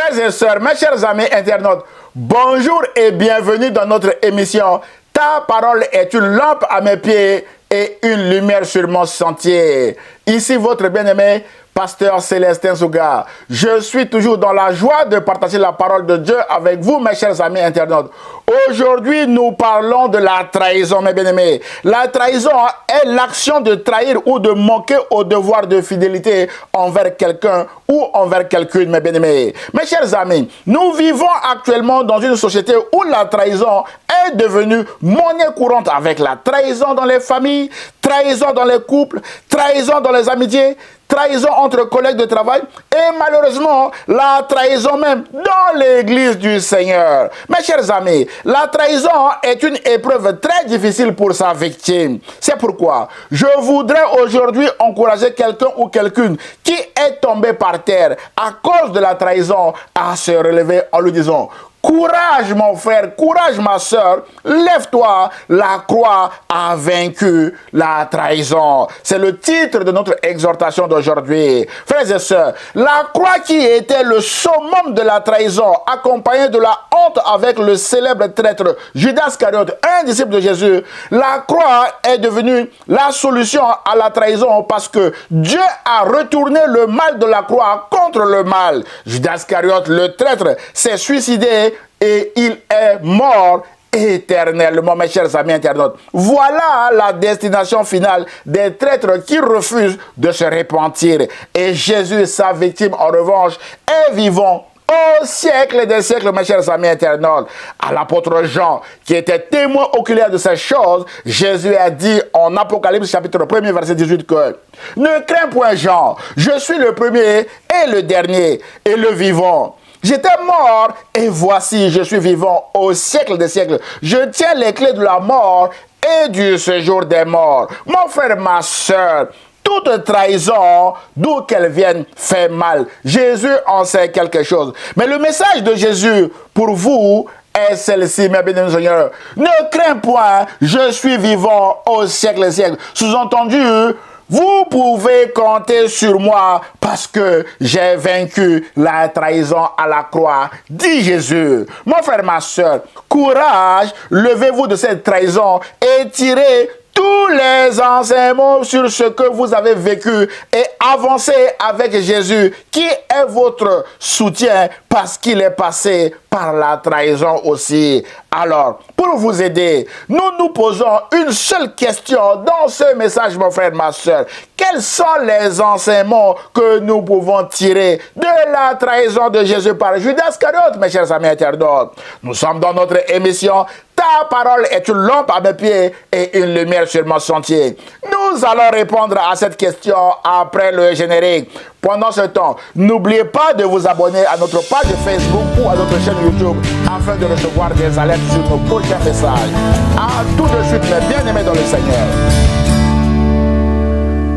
Frères et sœurs, mes chers amis internautes, bonjour et bienvenue dans notre émission. Ta parole est une lampe à mes pieds et une lumière sur mon sentier. Ici votre bien-aimé, Pasteur Célestin Souga. Je suis toujours dans la joie de partager la parole de Dieu avec vous, mes chers amis internautes. Aujourd'hui, nous parlons de la trahison, mes bien-aimés. La trahison est l'action de trahir ou de manquer au devoir de fidélité envers quelqu'un ou envers quelqu'une, mes bien-aimés. Mes chers amis, nous vivons actuellement dans une société où la trahison est devenue monnaie courante, avec la trahison dans les familles, trahison dans les couples, trahison dans les amitiés, trahison entre collègues de travail et malheureusement la trahison même dans l'église du Seigneur. Mes chers amis, la trahison est une épreuve très difficile pour sa victime. C'est pourquoi je voudrais aujourd'hui encourager quelqu'un ou quelqu'une qui est tombé par terre à cause de la trahison à se relever en lui disant: courage mon frère, courage ma soeur, lève-toi, la croix a vaincu la trahison. C'est le titre de notre exhortation d'aujourd'hui. Frères et sœurs, la croix qui était le summum de la trahison, accompagnée de la honte avec le célèbre traître Judas Iscariote, un disciple de Jésus, la croix est devenue la solution à la trahison parce que Dieu a retourné le mal de la croix contre le mal. Judas Iscariote, le traître, s'est suicidé et il est mort éternellement, mes chers amis internautes. Voilà la destination finale des traîtres qui refusent de se repentir. Et Jésus, sa victime, en revanche, est vivant au siècle des siècles, mes chers amis internautes. À l'apôtre Jean, qui était témoin oculaire de ces choses, Jésus a dit en Apocalypse chapitre 1er, verset 18 que « Ne crains point Jean, je suis le premier et le dernier et le vivant. J'étais mort et voici, je suis vivant au siècle des siècles. Je tiens les clés de la mort et du séjour des morts. » Mon frère, ma soeur, toute trahison, d'où qu'elle vienne, fait mal. Jésus en sait quelque chose. Mais le message de Jésus pour vous est celle-ci, mes bien-aimés Seigneur. Ne crains point, je suis vivant au siècle des siècles. Sous-entendu, vous pouvez compter sur moi parce que j'ai vaincu la trahison à la croix, dit Jésus. Mon frère, ma soeur, courage, levez-vous de cette trahison et tirez tous les enseignements sur ce que vous avez vécu et avancez avec Jésus qui est votre soutien parce qu'il est passé par la trahison aussi. Alors, pour vous aider, nous posons une seule question dans ce message, mon frère, ma soeur. Quels sont les enseignements que nous pouvons tirer de la trahison de Jésus par Judas Iscariote, mes chers amis internautes? Nous sommes dans notre émission Ta parole est une lampe à mes pieds et une lumière sur mon sentier. Nous allons répondre à cette question après le générique. Pendant ce temps, n'oubliez pas de vous abonner à notre page Facebook ou à notre chaîne YouTube afin de recevoir des alertes sur nos prochains messages. À tout de suite, mes bien-aimés dans le Seigneur.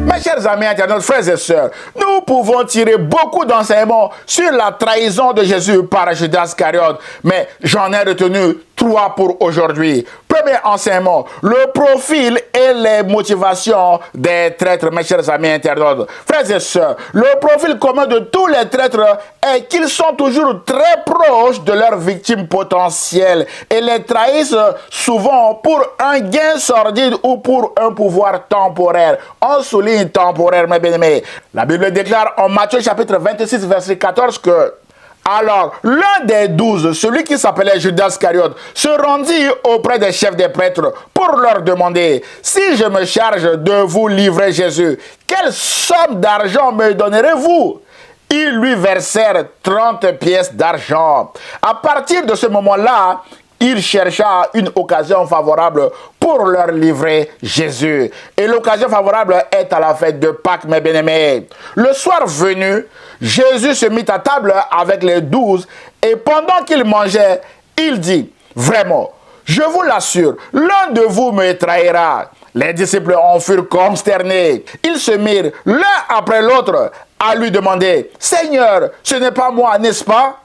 Mes chers amis internautes, frères et sœurs, nous pouvons tirer beaucoup d'enseignements sur la trahison de Jésus par Judas Iscariote, mais j'en ai retenu 3 pour aujourd'hui. Premier enseignement, le profil et les motivations des traîtres, mes chers amis internautes. Frères et sœurs, le profil commun de tous les traîtres est qu'ils sont toujours très proches de leurs victimes potentielles et les trahissent souvent pour un gain sordide ou pour un pouvoir temporaire. On souligne temporaire, mes bien-aimés. La Bible déclare en Matthieu chapitre 26, verset 14 que alors, l'un des 12, celui qui s'appelait Judas Iscariote, se rendit auprès des chefs des prêtres pour leur demander: si je me charge de vous livrer Jésus, quelle somme d'argent me donnerez-vous? Ils lui versèrent 30 pièces d'argent. À partir de ce moment-là, il chercha une occasion favorable pour leur livrer Jésus. Et l'occasion favorable est à la fête de Pâques, mes bien-aimés. Le soir venu, Jésus se mit à table avec les 12 et pendant qu'il mangeait, il dit: vraiment, je vous l'assure, l'un de vous me trahira. Les disciples en furent consternés. Ils se mirent l'un après l'autre à lui demander: Seigneur, ce n'est pas moi, n'est-ce pas?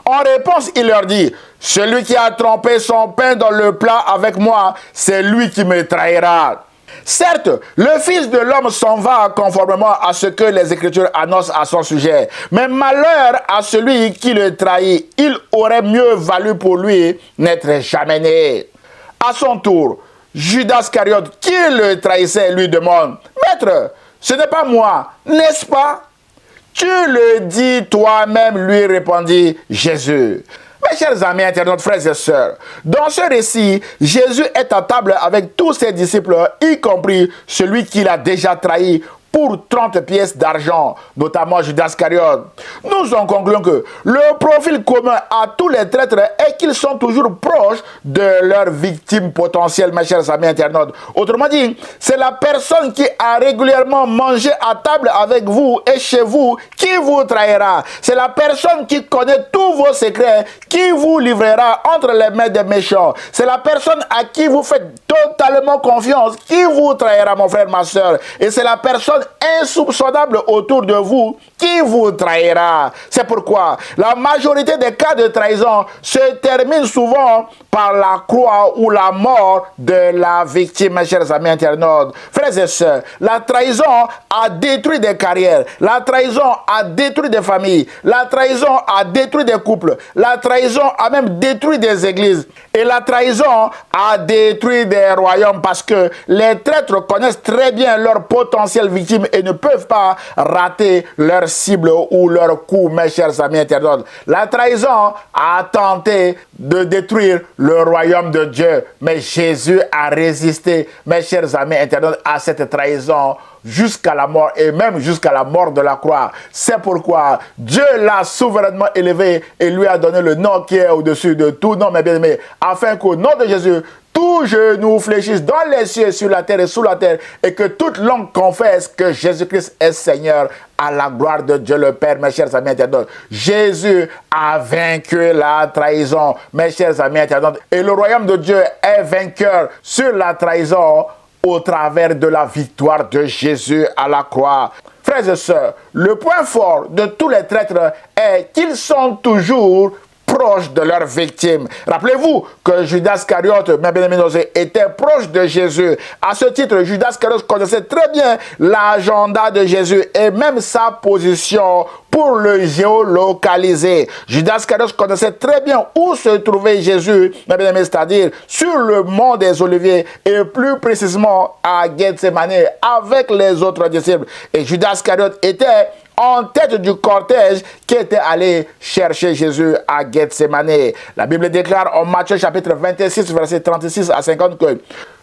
En réponse, il leur dit: celui qui a trempé son pain dans le plat avec moi, c'est lui qui me trahira. Certes, le Fils de l'homme s'en va conformément à ce que les Écritures annoncent à son sujet. Mais malheur à celui qui le trahit, il aurait mieux valu pour lui n'être jamais né. À son tour, Judas Iscariote, qui le trahissait, lui demande, « Maître, ce n'est pas moi, n'est-ce pas ?» « Tu le dis toi-même, lui répondit Jésus. » Mes chers amis, internautes, frères et sœurs, dans ce récit, Jésus est à table avec tous ses disciples, y compris celui qu'il a déjà trahi pour 30 pièces d'argent, notamment Judas Iscariote. Nous en concluons que le profil commun à tous les traîtres est qu'ils sont toujours proches de leurs victimes potentielles, mes chers amis internautes. Autrement dit, c'est la personne qui a régulièrement mangé à table avec vous et chez vous qui vous trahira. C'est la personne qui connaît tous vos secrets qui vous livrera entre les mains des méchants. C'est la personne à qui vous faites totalement confiance qui vous trahira, mon frère, ma soeur. Et c'est la personne insoupçonnable autour de vous qui vous trahira. C'est pourquoi la majorité des cas de trahison se terminent souvent par la croix ou la mort de la victime, mes chers amis internautes. Frères et sœurs, la trahison a détruit des carrières, la trahison a détruit des familles, la trahison a détruit des couples, la trahison a même détruit des églises et la trahison a détruit des royaumes parce que les traîtres connaissent très bien leurs potentielles victimes et ne peuvent pas rater leur cible ou leur coup, mes chers amis internautes. La trahison a tenté de détruire le royaume de Dieu, mais Jésus a résisté, mes chers amis internautes, à cette trahison jusqu'à la mort et même jusqu'à la mort de la croix. C'est pourquoi Dieu l'a souverainement élevé et lui a donné le nom qui est au-dessus de tout nom, mes bien-aimés, afin qu'au nom de Jésus, tout genou fléchisse dans les cieux, sur la terre et sous la terre, et que toute langue confesse que Jésus-Christ est Seigneur, à la gloire de Dieu le Père, mes chers amis internautes. Jésus a vaincu la trahison, mes chers amis internautes, et le royaume de Dieu est vainqueur sur la trahison au travers de la victoire de Jésus à la croix. Frères et sœurs, le point fort de tous les traîtres est qu'ils sont toujours proches de leurs victimes. Rappelez-vous que Judas Iscariote, mes bien-aimés, était proche de Jésus. À ce titre, Judas Iscariote connaissait très bien l'agenda de Jésus et même sa position pour le géolocaliser. Judas Iscariote connaissait très bien où se trouvait Jésus, mes bien-aimés, c'est-à-dire sur le mont des Oliviers et plus précisément à Gethsemane avec les autres disciples. Et Judas Iscariote était en tête du cortège qui était allé chercher Jésus à Gethsemane. La Bible déclare en Matthieu chapitre 26, verset 36 à 50 que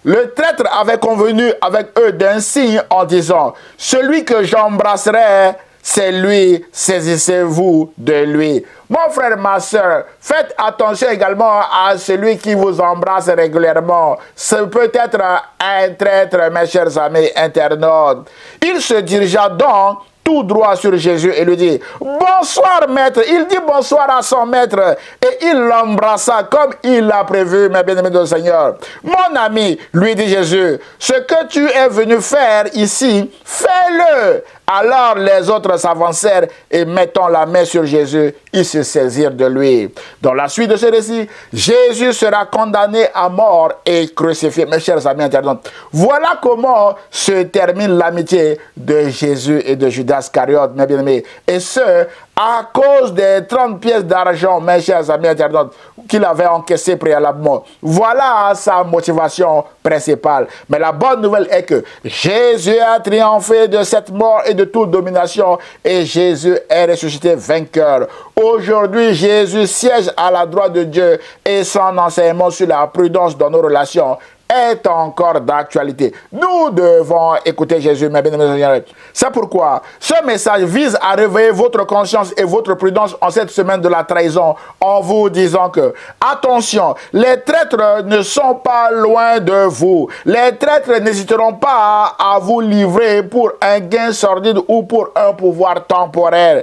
le traître avait convenu avec eux d'un signe en disant « Celui que j'embrasserai, c'est lui, saisissez-vous de lui. » Mon frère, ma soeur, faites attention également à celui qui vous embrasse régulièrement. Ce peut être un traître, mes chers amis internautes. Il se dirigea donc tout droit sur Jésus et lui dit « Bonsoir maître ». Il dit bonsoir à son maître et il l'embrassa comme il l'a prévu, mes bien-aimés du Seigneur. « Mon ami », lui dit Jésus, « ce que tu es venu faire ici, fais-le ». Alors les autres s'avancèrent et mettant la main sur Jésus, ils se saisirent de lui. Dans la suite de ce récit, Jésus sera condamné à mort et crucifié. Mes chers amis internautes, voilà comment se termine l'amitié de Jésus et de Judas Iscariote, mes bien-aimés. Et ce, à cause des 30 pièces d'argent, mes chers amis internautes, qu'il avait encaissé préalablement. Voilà sa motivation principale. Mais la bonne nouvelle est que Jésus a triomphé de cette mort et de toute domination et Jésus est ressuscité vainqueur. Aujourd'hui, Jésus siège à la droite de Dieu et son enseignement sur la prudence dans nos relations est encore d'actualité. Nous devons écouter Jésus, mes bien-aimés. C'est pourquoi ce message vise à réveiller votre conscience et votre prudence en cette semaine de la trahison en vous disant que, attention, les traîtres ne sont pas loin de vous. Les traîtres n'hésiteront pas à vous livrer pour un gain sordide ou pour un pouvoir temporaire.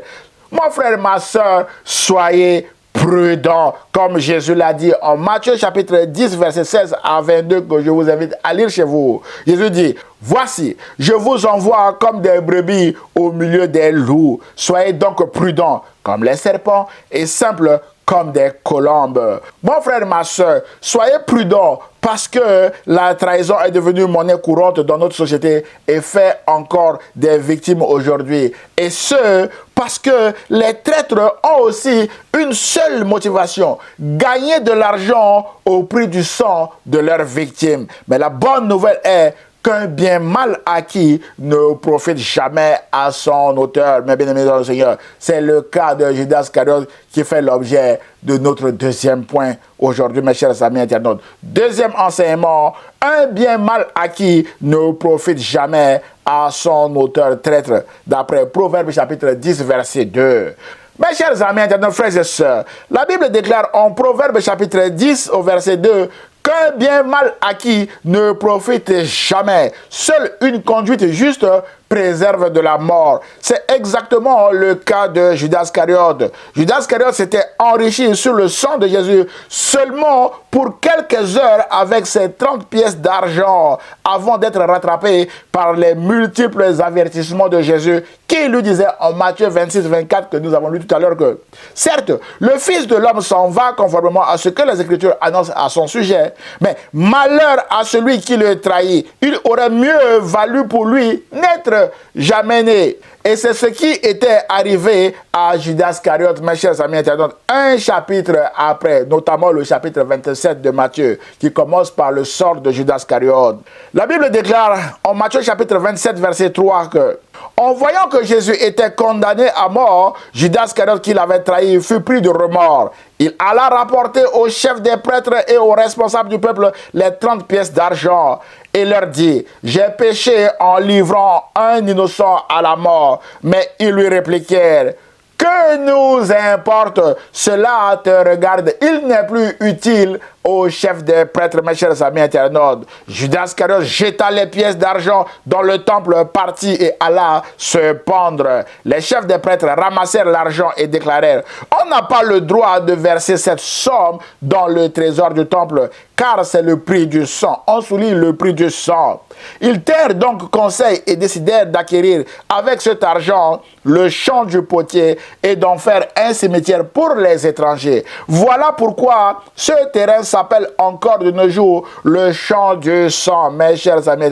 Mon frère, ma soeur, soyez prudent, comme Jésus l'a dit en Matthieu chapitre 10, verset 16 à 22, que je vous invite à lire chez vous. Jésus dit, « Voici, je vous envoie comme des brebis au milieu des loups. Soyez donc prudents comme les serpents et simples comme des colombes. Mon frère, ma soeur, soyez prudents parce que la trahison est devenue monnaie courante dans notre société et fait encore des victimes aujourd'hui. Et ce, parce que les traîtres ont aussi une seule motivation, gagner de l'argent au prix du sang de leurs victimes. Mais la bonne nouvelle est qu'un bien mal acquis ne profite jamais à son auteur. Mes bien-aimés dans le Seigneur, c'est le cas de Judas Iscariote qui fait l'objet de notre deuxième point aujourd'hui, mes chers amis internautes. Deuxième enseignement, un bien mal acquis ne profite jamais à son auteur traître, d'après Proverbes chapitre 10, verset 2. Mes chers amis internautes, frères et sœurs, la Bible déclare en Proverbes chapitre 10 au verset 2 qu'un bien mal acquis ne profite jamais. Seule une conduite juste préserve de la mort. C'est exactement le cas de Judas Iscariote. Judas Iscariote s'était enrichi sur le sang de Jésus seulement pour quelques heures avec ses 30 pièces d'argent avant d'être rattrapé par les multiples avertissements de Jésus qui lui disait en Matthieu 26, 24 que nous avons lu tout à l'heure que certes, le Fils de l'homme s'en va conformément à ce que les Écritures annoncent à son sujet, mais malheur à celui qui le trahit. Il aurait mieux valu pour lui n'être jamais né. Et c'est ce qui était arrivé à Judas Iscariote, mes chers amis internautes, un chapitre après, notamment le chapitre 27 de Matthieu, qui commence par le sort de Judas Iscariote. La Bible déclare en Matthieu chapitre 27, verset 3 que en voyant que Jésus était condamné à mort, Judas Iscariote qui l'avait trahi fut pris de remords. Il alla rapporter aux chefs des prêtres et aux responsables du peuple les 30 pièces d'argent et leur dit, « J'ai péché en livrant un innocent à la mort. » Mais ils lui répliquèrent, « Que nous importe, cela te regarde, il n'est plus utile au chef des prêtres, mes chers amis internautes. » Judas Iscariote jeta les pièces d'argent dans le temple, partit et alla se pendre. Les chefs des prêtres ramassèrent l'argent et déclarèrent, « On n'a pas le droit de verser cette somme dans le trésor du temple, car c'est le prix du sang. » On souligne le prix du sang. Ils tinrent donc conseil et décidèrent d'acquérir avec cet argent le champ du potier et d'en faire un cimetière pour les étrangers. Voilà pourquoi ce terrain s'appelle encore de nos jours le champ du sang, mes chers amis.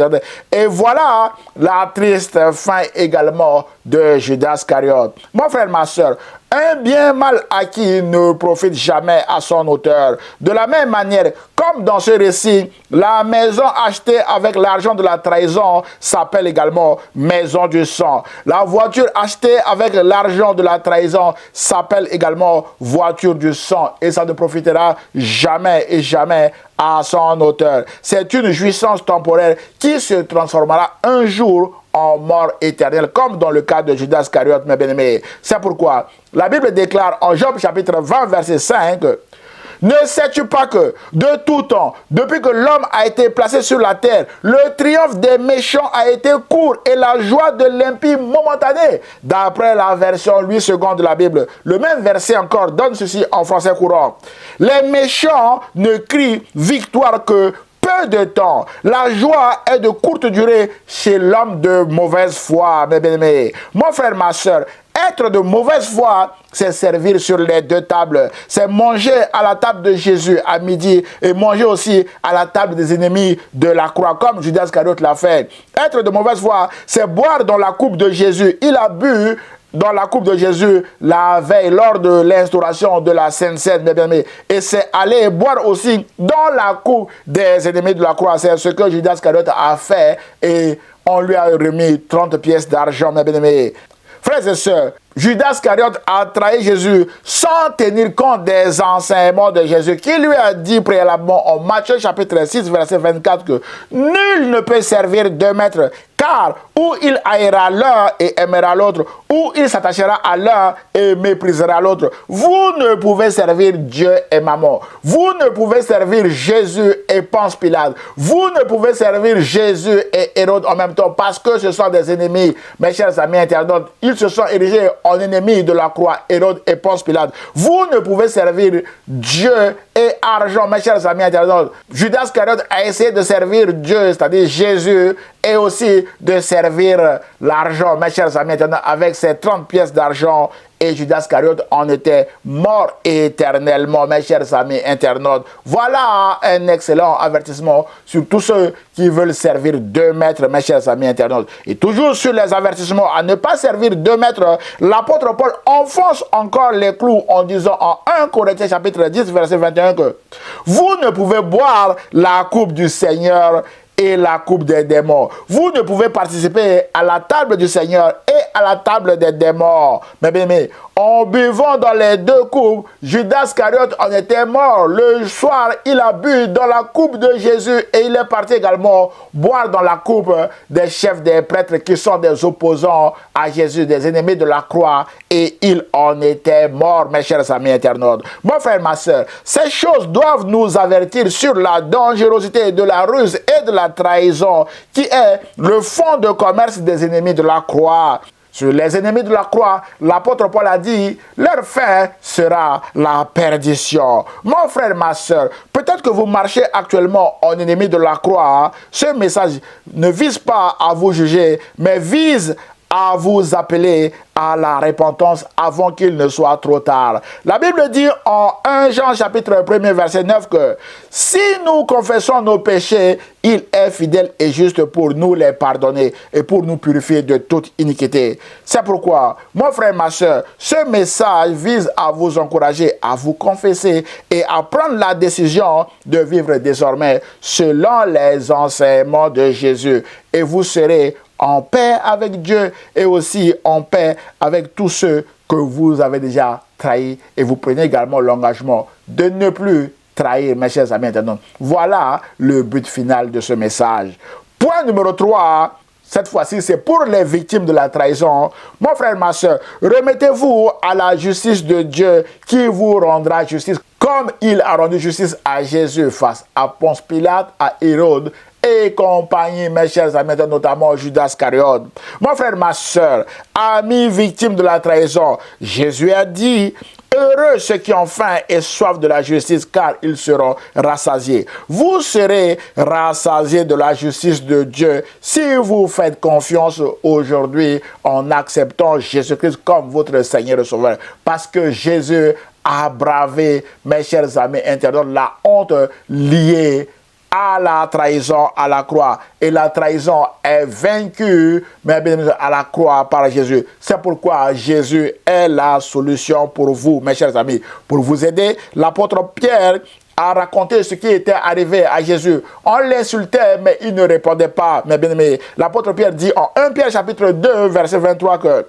Et voilà la triste fin également de Judas Iscariote. Mon frère, ma soeur, un bien mal acquis ne profite jamais à son auteur. De la même manière, comme dans ce récit, la maison achetée avec l'argent de la trahison s'appelle également maison du sang. La voiture achetée avec l'argent de la trahison s'appelle également voiture du sang. Et ça ne profitera jamais et jamais à son auteur. C'est une jouissance temporaire qui se transformera un jour en mort éternelle, comme dans le cas de Judas Iscariote, mes bien-aimés. C'est pourquoi la Bible déclare en Job chapitre 20, verset 5, « Ne sais-tu pas que, de tout temps, depuis que l'homme a été placé sur la terre, le triomphe des méchants a été court et la joie de l'impie momentanée ?» D'après la version 8 secondes de la Bible, le même verset encore donne ceci en français courant. « Les méchants ne crient victoire que peu de temps. La joie est de courte durée chez l'homme de mauvaise foi, mes bien-aimés. » Mon frère, ma soeur, être de mauvaise foi, c'est servir sur les deux tables. C'est manger à la table de Jésus à midi et manger aussi à la table des ennemis de la croix, comme Judas Iscariote l'a fait. Être de mauvaise foi, c'est boire dans la coupe de Jésus. Il a bu dans la coupe de Jésus la veille lors de l'instauration de la Sainte Seine, mes bien-aimés. Et c'est aller boire aussi dans la coupe des ennemis de la croix. C'est ce que Judas Iscariote a fait et on lui a remis 30 pièces d'argent, mes bien-aimés. Frères et sœurs, Judas Iscariote a trahi Jésus sans tenir compte des enseignements de Jésus qui lui a dit préalablement en Matthieu chapitre 6 verset 24 que nul ne peut servir deux maîtres, car ou il haïra l'un et aimera l'autre, ou il s'attachera à l'un et méprisera l'autre. Vous ne pouvez servir Dieu et Mammon. Vous ne pouvez servir Jésus et Ponce Pilate. Vous ne pouvez servir Jésus et Hérode en même temps parce que ce sont des ennemis. Mes chers amis internautes, ils se sont érigés en ennemis de la croix, Hérode et Ponce Pilate. Vous ne pouvez servir Dieu et argent, mes chers amis internautes. Judas Iscariote a essayé de servir Dieu, c'est-à-dire Jésus, et aussi de servir l'argent. Mes chers amis, avec ces 30 pièces d'argent, et Judas Iscariote en était mort éternellement, mes chers amis internautes. Voilà un excellent avertissement sur tous ceux qui veulent servir 2 maîtres, mes chers amis internautes. Et toujours sur les avertissements à ne pas servir 2 maîtres, l'apôtre Paul enfonce encore les clous en disant en 1 Corinthiens chapitre 10, verset 21 que vous ne pouvez boire la coupe du Seigneur et la coupe des démons. Vous ne pouvez participer à la table du Seigneur et à la table des démons. Mais bien, en buvant dans les 2 coupes, Judas Iscariote en était mort. Le soir, il a bu dans la coupe de Jésus et il est parti également boire dans la coupe des chefs des prêtres qui sont des opposants à Jésus, des ennemis de la croix, et il en était mort, mes chers amis internautes. Mon frère, ma soeur, ces choses doivent nous avertir sur la dangerosité de la ruse et de la trahison qui est le fond de commerce des ennemis de la croix. Sur les ennemis de la croix, l'apôtre Paul a dit, leur fin sera la perdition. Mon frère, ma soeur, peut-être que vous marchez actuellement en ennemi de la croix. Ce message ne vise pas à vous juger, mais vise à vous appeler à la repentance avant qu'il ne soit trop tard. La Bible dit en 1 Jean chapitre 1 verset 9 que si nous confessons nos péchés, il est fidèle et juste pour nous les pardonner et pour nous purifier de toute iniquité. C'est pourquoi, mon frère, ma soeur, ce message vise à vous encourager à vous confesser et à prendre la décision de vivre désormais selon les enseignements de Jésus. Et vous serez en paix avec Dieu et aussi en paix avec tous ceux que vous avez déjà trahis. Et vous prenez également l'engagement de ne plus trahir, mes chers amis internautes. Voilà le but final de ce message. Point numéro 3. Cette fois-ci, c'est pour les victimes de la trahison. Mon frère, ma soeur, remettez-vous à la justice de Dieu qui vous rendra justice comme il a rendu justice à Jésus face à Ponce Pilate, à Hérode et compagnie, mes chers amis, notamment Judas Iscariote. Mon frère, ma soeur, amis victimes de la trahison, Jésus a dit, heureux ceux qui ont faim et soif de la justice, car ils seront rassasiés. Vous serez rassasiés de la justice de Dieu si vous faites confiance aujourd'hui en acceptant Jésus-Christ comme votre Seigneur et Sauveur. Parce que Jésus a bravé, mes chers amis internautes, la honte liée à la trahison à la croix. Et la trahison est vaincue, mais bien à la croix par Jésus. C'est pourquoi Jésus est la solution pour vous, mes chers amis. Pour vous aider, l'apôtre Pierre a raconté ce qui était arrivé à Jésus. On l'insultait, mais il ne répondait pas. Mais bien aimé, l'apôtre Pierre dit en 1 Pierre chapitre 2, verset 23 que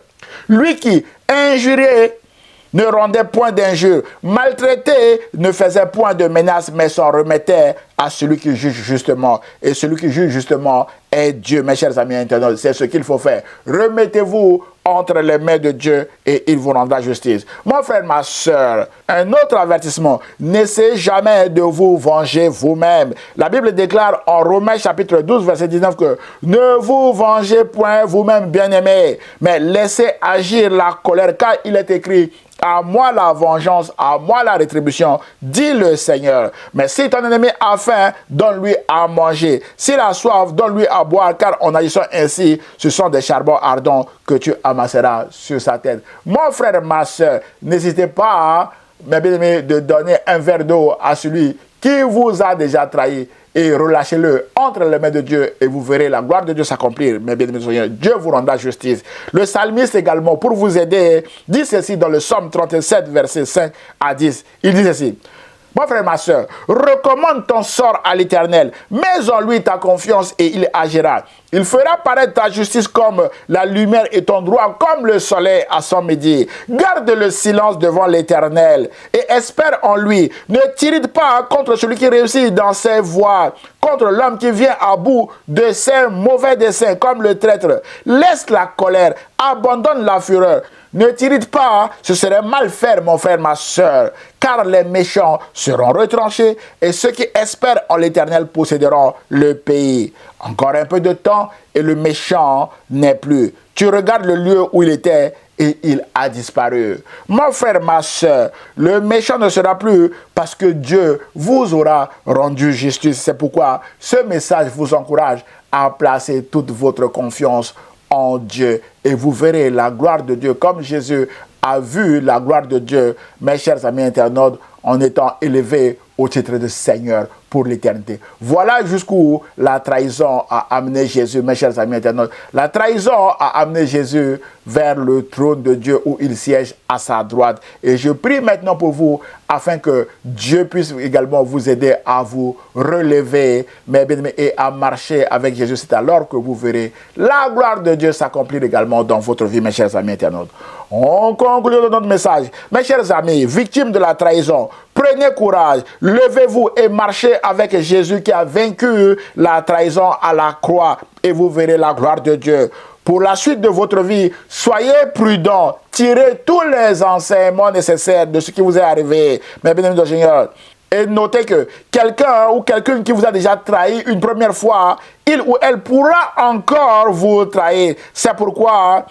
lui qui injuriait ne rendait point d'injure, maltraité ne faisait point de menaces, mais s'en remettait à celui qui juge justement. Et celui qui juge justement est Dieu, mes chers amis internautes. C'est ce qu'il faut faire. Remettez-vous entre les mains de Dieu et il vous rendra justice. Mon frère, ma soeur, un autre avertissement, n'essayez jamais de vous venger vous-même. La Bible déclare en Romains chapitre 12, verset 19 que ne vous vengez point vous-même, bien-aimés, mais laissez agir la colère, car il est écrit, à moi la vengeance, à moi la rétribution, dit le Seigneur. Mais si ton ennemi a faim, donne-lui à manger. S'il a soif, donne-lui à boire, car en agissant ainsi, ce sont des charbons ardents que tu amasseras sur sa tête. Mon frère, ma soeur, n'hésitez pas, mes bien-aimés, de donner un verre d'eau à celui qui vous a déjà trahi. Et relâchez-le entre les mains de Dieu et vous verrez la gloire de Dieu s'accomplir. Mes bien-aimés, Dieu vous rendra justice. Le psalmiste également, pour vous aider, dit ceci dans le psaume 37, versets 5 à 10. Il dit ceci. Mon frère, ma soeur, recommande ton sort à l'Éternel, mets en lui ta confiance et il agira. Il fera paraître ta justice comme la lumière et ton droit comme le soleil à son midi. Garde le silence devant l'Éternel et espère en lui. Ne t'irrite pas contre celui qui réussit dans ses voies, contre l'homme qui vient à bout de ses mauvais desseins comme le traître. Laisse la colère, abandonne la fureur. Ne t'irrite pas, ce serait mal faire, mon frère, ma soeur, car les méchants seront retranchés et ceux qui espèrent en l'Éternel posséderont le pays. Encore un peu de temps et le méchant n'est plus. Tu regardes le lieu où il était et il a disparu. Mon frère, ma soeur, le méchant ne sera plus parce que Dieu vous aura rendu justice. C'est pourquoi ce message vous encourage à placer toute votre confiance en Dieu et vous verrez la gloire de Dieu comme Jésus a vu la gloire de Dieu, mes chers amis internautes, en étant élevé au titre de Seigneur pour l'éternité. Voilà jusqu'où la trahison a amené Jésus, mes chers amis internautes. La trahison a amené Jésus vers le trône de Dieu où il siège à sa droite. Et je prie maintenant pour vous afin que Dieu puisse également vous aider à vous relever, mes bien-aimés, et à marcher avec Jésus. C'est alors que vous verrez la gloire de Dieu s'accomplir également dans votre vie, mes chers amis internautes. On conclut notre message. Mes chers amis, victimes de la trahison, prenez courage, levez-vous et marchez avec Jésus qui a vaincu la trahison à la croix et vous verrez la gloire de Dieu. Pour la suite de votre vie, soyez prudents, tirez tous les enseignements nécessaires de ce qui vous est arrivé, mes bien-aimés de Seigneur. Et notez que quelqu'un ou quelqu'une qui vous a déjà trahi une première fois, il ou elle pourra encore vous trahir. C'est pourquoi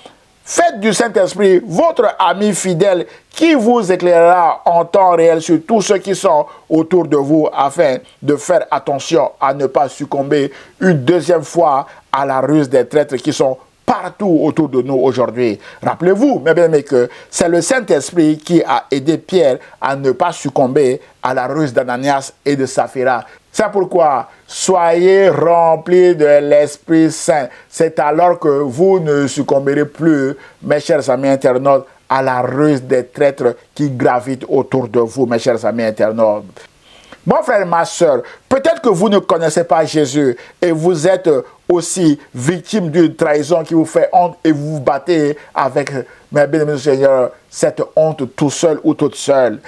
faites du Saint-Esprit votre ami fidèle qui vous éclairera en temps réel sur tous ceux qui sont autour de vous afin de faire attention à ne pas succomber une deuxième fois à la ruse des traîtres qui sont partout autour de nous aujourd'hui. Rappelez-vous, mes bien-aimés, que c'est le Saint-Esprit qui a aidé Pierre à ne pas succomber à la ruse d'Ananias et de Saphira. C'est pourquoi soyez remplis de l'Esprit Saint. C'est alors que vous ne succomberez plus, mes chers amis internautes, à la ruse des traîtres qui gravitent autour de vous, mes chers amis internautes. Mon frère, ma soeur, peut-être que vous ne connaissez pas Jésus et vous êtes aussi victime d'une trahison qui vous fait honte et vous vous battez avec, mes bien-aimés Seigneur, cette honte tout seul ou toute seule.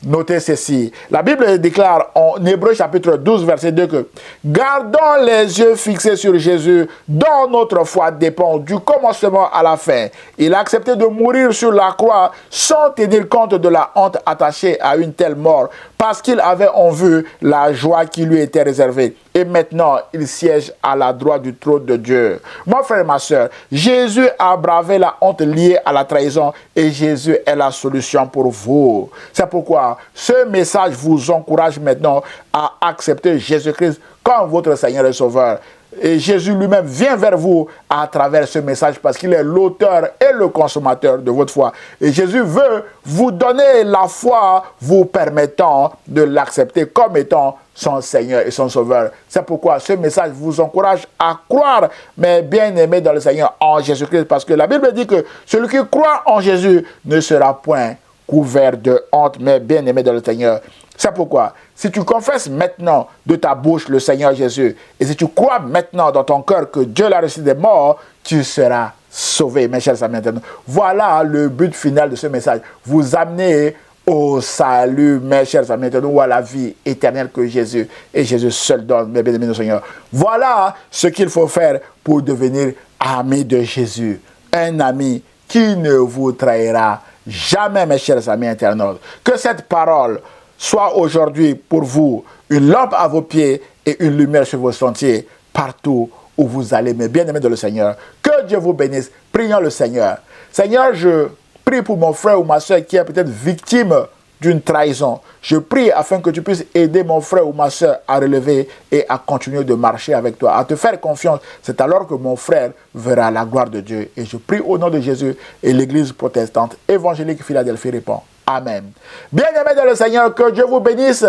Notez ceci. La Bible déclare en Hébreux chapitre 12, verset 2 que « Gardons les yeux fixés sur Jésus, dont notre foi dépend du commencement à la fin. Il a accepté de mourir sur la croix sans tenir compte de la honte attachée à une telle mort, parce qu'il avait en vue la joie qui lui était réservée. Et maintenant, il siège à la droite du trône de Dieu. » Mon frère et ma soeur, Jésus a bravé la honte liée à la trahison et Jésus est la solution pour vous. C'est pourquoi ce message vous encourage maintenant à accepter Jésus-Christ comme votre Seigneur et Sauveur. Et Jésus lui-même vient vers vous à travers ce message parce qu'il est l'auteur et le consommateur de votre foi. Et Jésus veut vous donner la foi vous permettant de l'accepter comme étant son Seigneur et son Sauveur. C'est pourquoi ce message vous encourage à croire, mes bien-aimés dans le Seigneur, en Jésus-Christ. Parce que la Bible dit que celui qui croit en Jésus ne sera point couvert de honte, mes bien-aimés dans le Seigneur. C'est pourquoi, si tu confesses maintenant de ta bouche le Seigneur Jésus, et si tu crois maintenant dans ton cœur que Dieu l'a ressuscité des morts, tu seras sauvé, mes chers amis internautes. Voilà le but final de ce message. Vous amener au salut, mes chers amis internautes, ou à la vie éternelle que Jésus et Jésus seul donne, mes bien-aimés du Seigneur. Voilà ce qu'il faut faire pour devenir ami de Jésus. Un ami qui ne vous trahira jamais, mes chers amis internautes. Que cette parole soit aujourd'hui pour vous une lampe à vos pieds et une lumière sur vos sentiers partout où vous allez, mes bien-aimés de le Seigneur. Que Dieu vous bénisse. Prions le Seigneur. Seigneur, je prie pour mon frère ou ma soeur qui est peut-être victime d'une trahison. Je prie afin que tu puisses aider mon frère ou ma soeur à relever et à continuer de marcher avec toi, à te faire confiance. C'est alors que mon frère verra la gloire de Dieu. Et je prie au nom de Jésus et l'Église protestante évangélique Philadelphie répond. Amen. Bien-aimés dans le Seigneur, que Dieu vous bénisse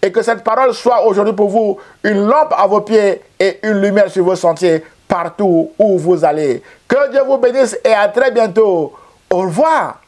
et que cette parole soit aujourd'hui pour vous une lampe à vos pieds et une lumière sur vos sentiers partout où vous allez. Que Dieu vous bénisse et à très bientôt. Au revoir.